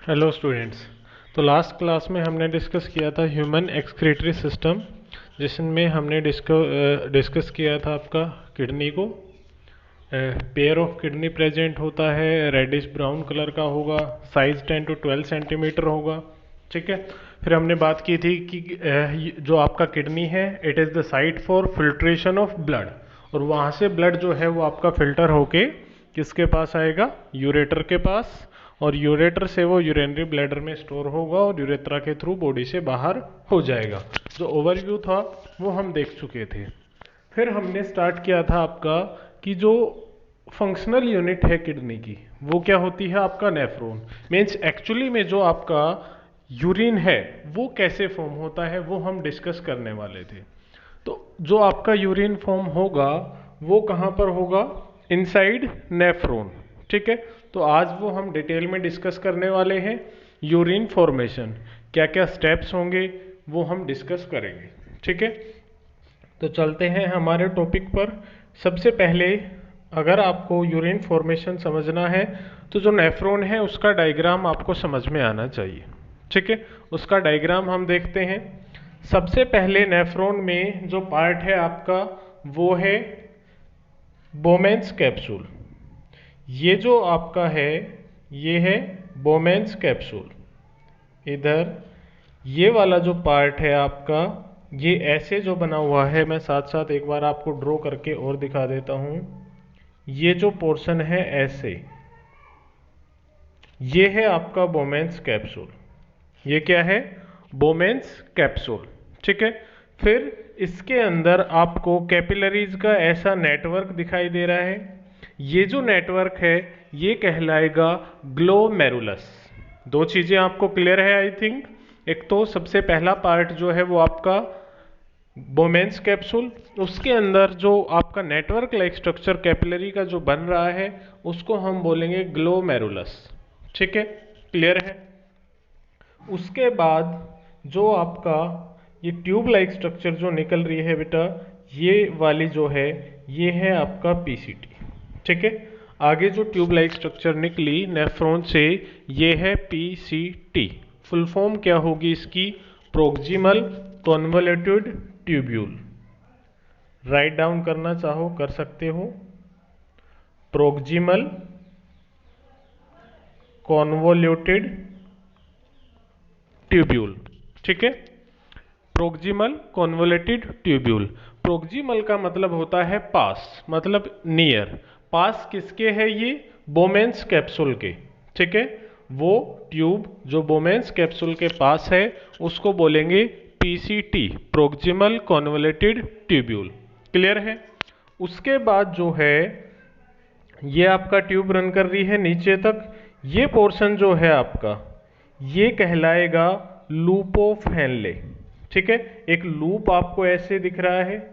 Hello students. तो last class में हमने डिस्कस किया था ह्यूमन एक्सक्रीटरी सिस्टम, जिसमें हमने डिस्कस किया था आपका किडनी को। पेयर ऑफ किडनी प्रेजेंट होता है, रेडिश ब्राउन कलर का होगा, साइज 10 to 12 सेंटीमीटर होगा। ठीक है। फिर हमने बात की थी कि जो आपका किडनी है, it is the site for filtration of blood, और वहाँ से ब्लड जो है वो आपका फिल्टर होके किसके पास आएगा, यूरेटर के पास, और यूरेटर से वो यूरिनरी ब्लैडर में स्टोर होगा और यूरेथ्रा के थ्रू बॉडी से बाहर हो जाएगा। जो ओवरव्यू था वो हम देख चुके थे। फिर हमने स्टार्ट किया था आपका कि जो फंक्शनल यूनिट है किडनी की वो क्या होती है, आपका नेफ्रॉन। मीन्स एक्चुअली में जो आपका यूरिन है वो कैसे फॉर्म होता है वो हम डिस्कस करने वाले थे। तो जो आपका यूरिन फॉर्म होगा वो कहाँ पर होगा, इनसाइड नेफ्रॉन। ठीक है। तो आज वो हम डिटेल में डिस्कस करने वाले हैं। यूरिन फॉर्मेशन, क्या क्या स्टेप्स होंगे वो हम डिस्कस करेंगे। ठीक है। तो चलते हैं हमारे टॉपिक पर। सबसे पहले अगर आपको यूरिन फॉर्मेशन समझना है तो जो नेफ्रॉन है उसका डायग्राम आपको समझ में आना चाहिए। ठीक है। उसका डायग्राम हम देखते हैं। सबसे पहले नेफ्रॉन में जो पार्ट है आपका वो है बोमेन्स कैप्सूल। ये जो आपका है ये है बोमेन्स कैप्सूल। इधर ये वाला जो पार्ट है आपका, ये ऐसे जो बना हुआ है, मैं साथ साथ एक बार आपको ड्रॉ करके और दिखा देता हूं। ये जो पोर्शन है ऐसे, ये है आपका बोमेन्स कैप्सूल। ये क्या है, बोमेन्स कैप्सूल। ठीक है। फिर इसके अंदर आपको कैपिलरीज का ऐसा नेटवर्क दिखाई दे रहा है। ये जो नेटवर्क है ये कहलाएगा ग्लोमेरुलस। दो चीजें आपको क्लियर है आई थिंक। एक तो सबसे पहला पार्ट जो है वो आपका बोमेन्स कैप्सूल, उसके अंदर जो आपका नेटवर्क लाइक स्ट्रक्चर कैपिलरी का जो बन रहा है उसको हम बोलेंगे ग्लोमेरुलस। ठीक है, क्लियर है। उसके बाद जो आपका ये ट्यूब लाइक स्ट्रक्चर जो निकल रही है बेटा, ये वाली जो है ये है आपका पीसीटी। ठीक है। आगे जो ट्यूब लाइक स्ट्रक्चर निकली नेफ्रॉन से ये है पीसीटी। फुल फॉर्म क्या होगी इसकी, proximal convoluted tubule. Write down करना चाहो कर सकते हो, प्रोक्सिमल कॉन्वोल्यूटेड ट्यूब्यूल। ठीक है। Proximal convoluted tubule. प्रोक्सिमल का मतलब होता है पास, मतलब नियर। पास किसके है ये, बोमेन्स कैप्सूल के। ठीक है। वो ट्यूब जो बोमेन्स कैप्सूल के पास है उसको बोलेंगे PCT, proximal convoluted tubule. Clear है। उसके बाद जो है ये आपका ट्यूब रन कर रही है नीचे तक। ये पोर्शन जो है आपका ये कहलाएगा लूप ऑफ हेनले। ठीक है। एक लूप आपको ऐसे दिख रहा है,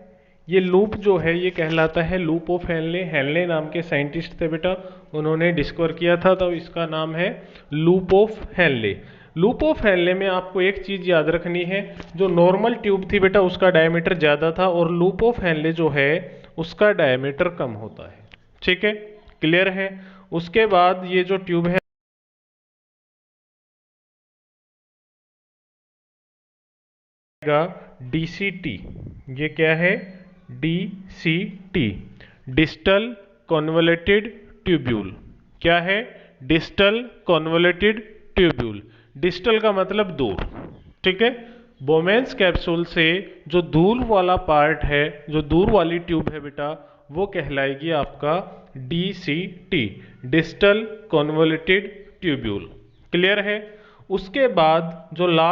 ये लूप जो है ये कहलाता है लूप ऑफ हेनले। हेनले नाम के साइंटिस्ट थे बेटा, उन्होंने डिस्कवर किया था, तो इसका नाम है loop of Henle. Loop of Henle में आपको एक चीज याद रखनी है, जो नॉर्मल ट्यूब थी बेटा उसका डायमीटर ज्यादा था, और लूप ऑफ हेनले जो है उसका डायमीटर कम होता है। ठीक है, क्लियर है। उसके बाद ये जो ट्यूब है डीसीटी। ये क्या है, डीसीटी, डिस्टल कॉन्वोलेटेड ट्यूब्यूल। क्या है, डिस्टल कॉन्वोलेटेड ट्यूब्यूल। डिस्टल का मतलब दूर। ठीक है। बोमेन्स कैप्सूल से जो दूर वाला पार्ट है, जो दूर वाली ट्यूब है बेटा, वो कहलाएगी आपका DCT, distal convoluted tubule. Clear है। उसके बाद जो लास्ट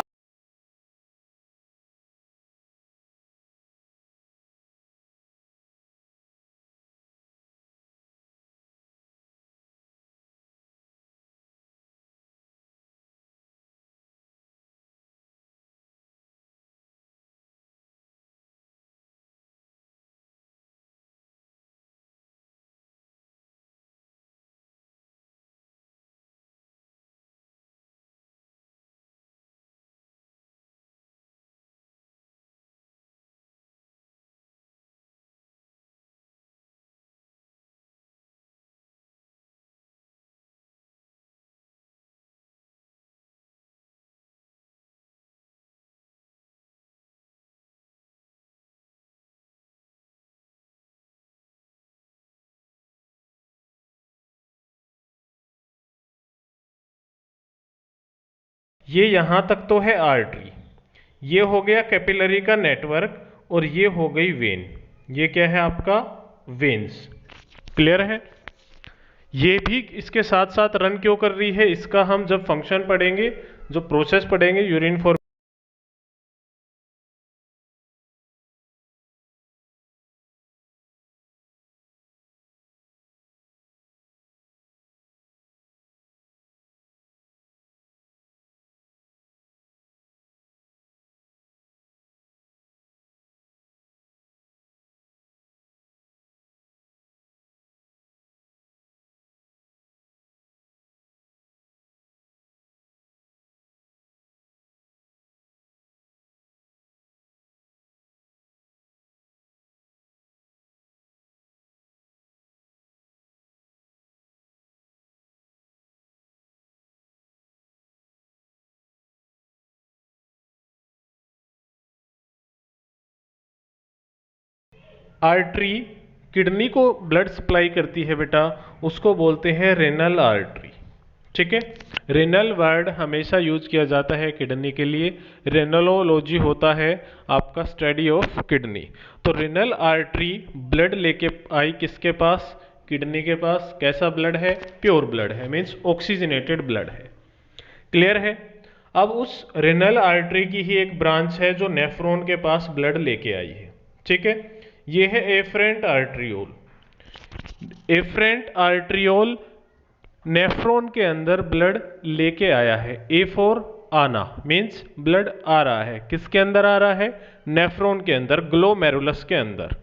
ये यहाँ तक तो है आर्टरी, ये हो गया कैपिलरी का नेटवर्क और ये हो गई वेन। ये क्या है आपका वेन्स। क्लियर है। ये भी इसके साथ साथ रन क्यों कर रही है, इसका हम जब फंक्शन पढ़ेंगे, जो प्रोसेस पढ़ेंगे यूरिन फॉर आर्टरी किडनी को ब्लड सप्लाई करती है बेटा, उसको बोलते हैं रेनल आर्टरी। ठीक है। रेनल वर्ड हमेशा यूज किया जाता है किडनी के लिए। रेनोलॉजी होता है आपका स्टडी ऑफ किडनी। तो रेनल आर्टरी ब्लड लेके आई किसके पास, किडनी के पास। कैसा ब्लड है, प्योर ब्लड है, मीन्स ऑक्सीजनेटेड ब्लड है। क्लियर है। अब उस रेनल आर्टरी की ही एक ब्रांच है जो नेफ्रॉन के पास ब्लड लेके आई है। ठीक है। ये है afferent arteriole. Afferent arteriole nephron के अंदर ब्लड लेके आया है। ए फॉर आना, मीन्स ब्लड आ रहा है। किसके अंदर आ रहा है, नेफ्रॉन के अंदर, ग्लोमेरुलस के अंदर।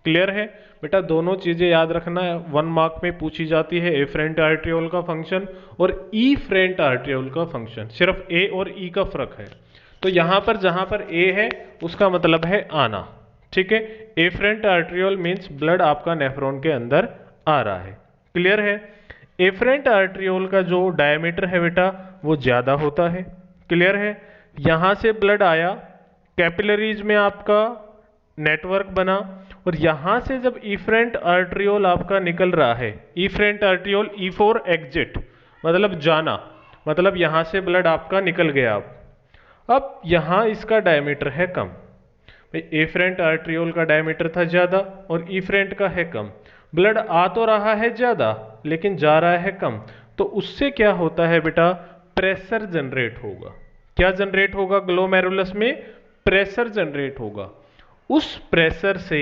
क्लियर है बेटा। दोनों चीजें याद रखना है, 1 मार्क में पूछी जाती है, एफरेंट आर्टरियोल का फंक्शन और ईफ्रेंट आर्टरियोल का फंक्शन। सिर्फ ए और ई का फर्क है। तो यहां पर जहां पर ए है उसका मतलब है आना। ठीक है। एफरेंट आर्टरियोल मीन्स ब्लड आपका नेफ्रॉन के अंदर आ रहा है। क्लियर है। एफरेंट आर्टरियोल का जो डायमीटर है बेटा वो ज्यादा होता है। क्लियर है। यहां से ब्लड आया, कैपिलरीज में आपका नेटवर्क बना, और यहां से जब इफरेंट आर्टरियोल आपका निकल रहा है, इफरेंट आर्टरियोल, ई फॉर एग्जिट, मतलब जाना, मतलब यहां से ब्लड आपका निकल गया। अब यहां इसका डायमीटर है कम। एफरेंट आर्टरियोल का डायमीटर था ज्यादा और इफरेंट का है कम। ब्लड आ तो रहा है ज्यादा लेकिन जा रहा है कम। तो उससे क्या होता है बेटा, प्रेशर जनरेट होगा। क्या जनरेट होगा, ग्लोमेरुलस में प्रेशर जनरेट होगा। उस प्रेशर से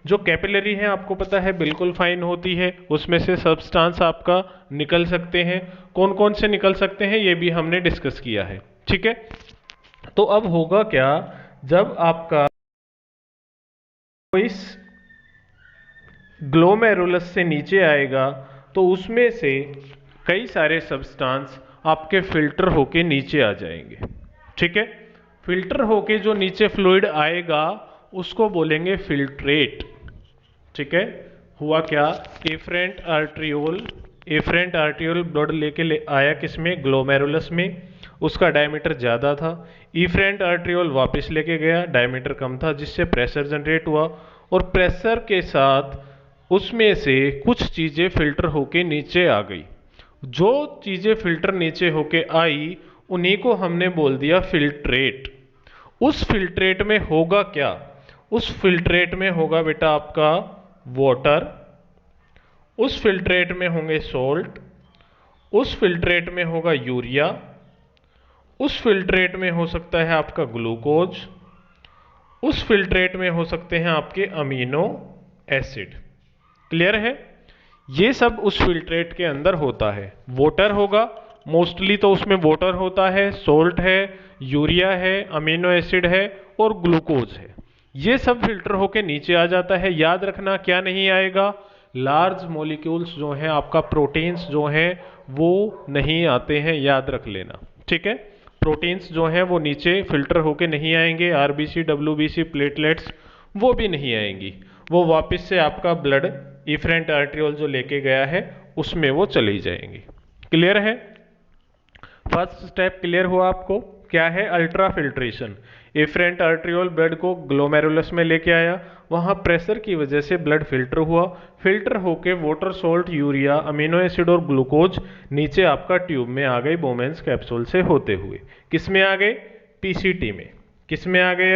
जो कैपिलरी है आपको पता है बिल्कुल फाइन होती है, उसमें से सब्सटेंस आपका निकल सकते हैं। कौन कौन से निकल सकते हैं ये भी हमने डिस्कस किया है। ठीक है। तो अब होगा क्या, जब आपका इस ग्लोमेरुलस से नीचे आएगा तो उसमें से कई सारे सब्सटेंस आपके फिल्टर होके नीचे आ जाएंगे। ठीक है। फिल्टर होके जो नीचे फ्लूइड आएगा उसको बोलेंगे फिल्ट्रेट। ठीक है। हुआ क्या, एफरेंट आर्टरियोल ब्लड लेके आया किसमें, ग्लोमेरुलस में, उसका डायमीटर ज्यादा था। इफरेंट आर्टरियोल वापस लेके गया, डायमीटर कम था, जिससे प्रेशर जनरेट हुआ, और प्रेशर के साथ उसमें से कुछ चीजें फिल्टर होके नीचे आ गई। जो चीजें फिल्टर नीचे होके आई उन्हीं को हमने बोल दिया फिल्ट्रेट। उस फिल्ट्रेट में होगा क्या, उस फिल्ट्रेट में होगा बेटा आपका वाटर, उस फिल्ट्रेट में होंगे सोल्ट, उस फिल्ट्रेट में होगा यूरिया, उस फिल्ट्रेट में हो सकता है आपका ग्लूकोज, उस फिल्ट्रेट में हो सकते हैं आपके अमीनो एसिड। क्लियर है। ये सब उस फिल्ट्रेट के अंदर होता है। वाटर होगा मोस्टली, तो उसमें वाटर होता है, सोल्ट है, यूरिया है, अमीनो एसिड है और ग्लूकोज है। ये सब फिल्टर होके नीचे आ जाता है। याद रखना क्या नहीं आएगा, लार्ज मॉलिक्यूल्स जो हैं आपका, प्रोटीन्स जो हैं वो नहीं आते हैं, याद रख लेना। ठीक है। प्रोटीन्स जो हैं वो नीचे फिल्टर होके नहीं आएंगे, आरबीसी, डब्ल्यूबीसी, प्लेटलेट्स वो भी नहीं आएंगी, वो वापस से आपका ब्लड इफरेंट आर्टरियोल जो लेके गया है उसमें वो चली जाएंगी। क्लियर है। फर्स्ट स्टेप क्लियर हुआ आपको। क्या है, ultra filtration. Afferent arteriole blood को ग्लोमेरुलस में लेके आया, वहां प्रेशर की वजह से ब्लड फिल्टर हुआ, फिल्टर होके water, salt, urea, amino acid और ग्लूकोज नीचे आपका ट्यूब में आ गई बोमेंस कैप्सूल से होते हुए। किस में आ गए? पीसीटी में। किस में आ गए?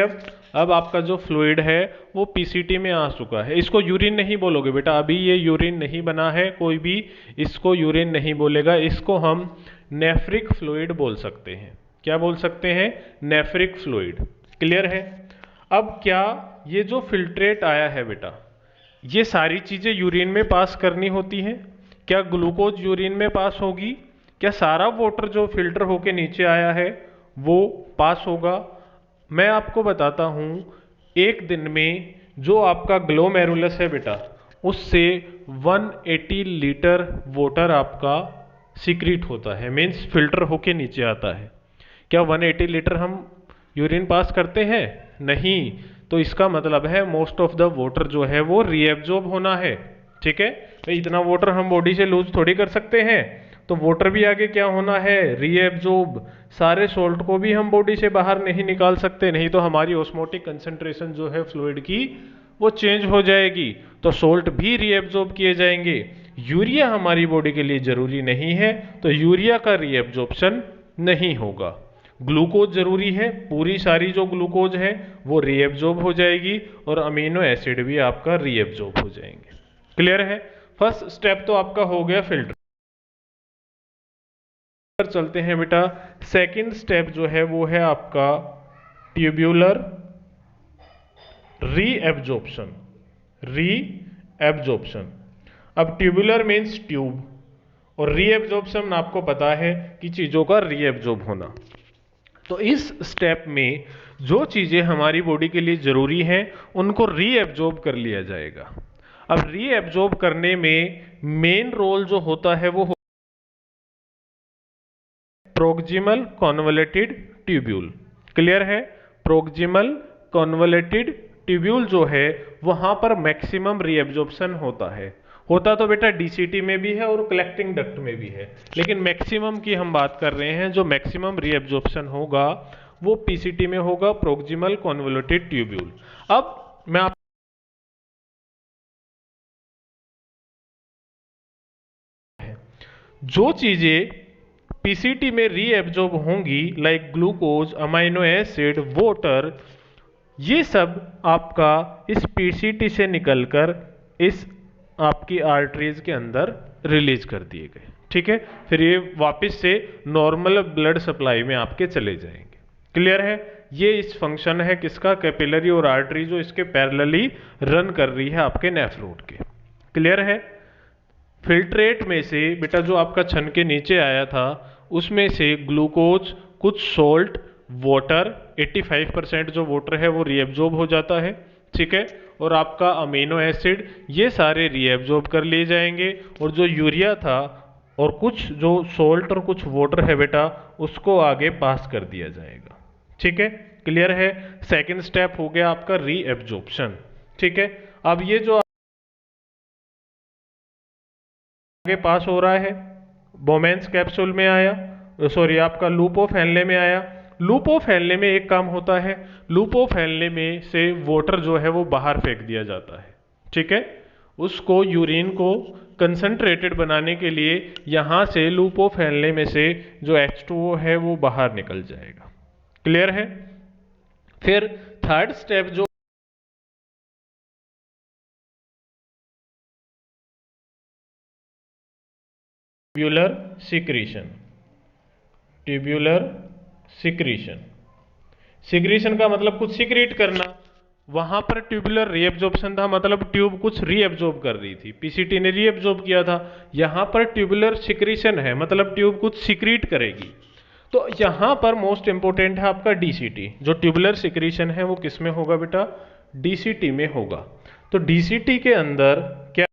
अब आपका जो फ्लूइड है वो पीसीटी में आ चुका है। इसको यूरिन नहीं बोलोगे बेटा, अभी ये यूरिन नहीं बना है, कोई भी इसको यूरिन नहीं बोलेगा, इसको हम नेफ्रिक फ्लूइड बोल सकते हैं। क्या बोल सकते हैं? Nephric fluid. क्लियर है? अब क्या ये जो फिल्ट्रेट आया है बेटा, ये सारी चीजें यूरिन में पास करनी होती हैं? क्या ग्लूकोज यूरिन में पास होगी? क्या सारा वाटर जो फिल्टर होके नीचे आया है वो पास होगा? मैं आपको बताता हूं, एक दिन में जो आपका ग्लोमेरुलस है बेटा, उससे 180 लीटर वाटर आपका सीक्रेट होता है, मीन्स फिल्टर होके नीचे आता है। क्या 180 लीटर हम यूरिन पास करते हैं? नहीं। तो इसका मतलब है मोस्ट ऑफ द वाटर जो है वो रीएब्जॉर्ब होना है। ठीक है, तो इतना वाटर हम बॉडी से लूज थोड़ी कर सकते हैं, तो वाटर भी आगे क्या होना है? रीएब्जॉर्ब। सारे सोल्ट को भी हम बॉडी से बाहर नहीं निकाल सकते, नहीं तो हमारी ऑस्मोटिक कंसंट्रेशन जो है फ्लूइड की वो चेंज हो जाएगी, तो सोल्ट भी रीएब्जॉर्ब किए जाएंगे। यूरिया हमारी बॉडी के लिए जरूरी नहीं है, तो यूरिया का रीएब्जॉर्प्शन नहीं होगा। ग्लूकोज जरूरी है, पूरी सारी जो ग्लूकोज है वो रीएब्जॉर्ब हो जाएगी, और अमीनो एसिड भी आपका रीएब्जॉर्ब हो जाएंगे। क्लियर है? फर्स्ट स्टेप तो आपका हो गया फिल्टर। चलते हैं बेटा, सेकंड स्टेप जो है वो है आपका ट्यूब्यूलर रीएब्जॉर्प्शन। रीएब्जॉर्प्शन। अब ट्यूबुलर मीन्स ट्यूब, और रीएब्जॉर्प्शन आपको पता है कि चीजों का रीएब्जॉर्ब होना। तो इस स्टेप में जो चीजें हमारी बॉडी के लिए जरूरी हैं उनको रीएब्जॉर्ब कर लिया जाएगा। अब रीएब्जॉर्ब करने में मेन रोल जो होता है वो प्रोक्सिमल कॉन्वोलेटेड ट्यूब्यूल। क्लियर है? प्रोक्सिमल कॉन्वोलेटेड ट्यूब्यूल जो है वहां पर मैक्सिमम रीएब्जॉर्प्शन होता है। होता तो बेटा डीसीटी में भी है और कलेक्टिंग डक्ट में भी है, लेकिन मैक्सिमम की हम बात कर रहे हैं। जो मैक्सिमम रीएब्जॉर्प्शन होगा वो पीसीटी में होगा, प्रोक्सिमल कॉन्वोलेटेड ट्यूब्यूल। अब मैं आप जो चीजें पीसीटी में रीएब्जॉर्ब होंगी like glucose, amino acid, water, ये सब आपका इस पीसीटी से निकलकर इस आपकी आर्टरीज के अंदर रिलीज कर दिए गए। ठीक है, फिर ये वापस से नॉर्मल ब्लड सप्लाई में आपके चले जाएंगे। क्लियर है? ये इस फंक्शन है किसका? कैपिलरी और आर्टरी जो इसके पैरेलली रन कर रही है आपके नेफ्रोड के। क्लियर है? फिल्ट्रेट में से बेटा जो आपका छन के नीचे आया था उसमें से ग्लूकोज, कुछ सोल्ट, वाटर, 85% जो वाटर है वो रीएब्जॉर्ब हो जाता है। ठीक है, और आपका अमीनो एसिड, ये सारे रीएब्जॉर्ब कर लिए जाएंगे, और जो यूरिया था और कुछ जो सोल्ट और कुछ वाटर है बेटा उसको आगे पास कर दिया जाएगा। ठीक है, क्लियर है? सेकंड स्टेप हो गया आपका रीएब्जॉर्प्शन। ठीक है, अब ये जो आगे पास हो रहा है बोमेंस कैप्सूल में आया, सॉरी आपका लूप ऑफ हेनले में आया। लूप ऑफ हेनले में एक काम होता है, लूप ऑफ हेनले में से वाटर जो है वो बाहर फेंक दिया जाता है। ठीक है, उसको यूरिन को कंसंट्रेटेड बनाने के लिए यहां से लूप ऑफ हेनले में से जो H2O है वो बाहर निकल जाएगा। क्लियर है? फिर थर्ड स्टेप जो tubular secretion. Tubular secretion. Secretion का मतलब कुछ सिक्रीट करना। वहां पर ट्यूबुलर रीएब्जॉर्प्शन था, मतलब ट्यूब कुछ रीएब्जॉर्ब कर रही थी, पीसीटी ने रीएब्जॉर्ब किया था। यहां पर ट्यूबुलर सिक्रीशन है, मतलब ट्यूब कुछ सिक्रीट करेगी। तो यहां पर मोस्ट इंपोर्टेंट है आपका डीसीटी। जो ट्यूबुलर सिक्रीशन है वो किस में होगा बेटा? डीसीटी में होगा। तो डीसीटी के अंदर क्या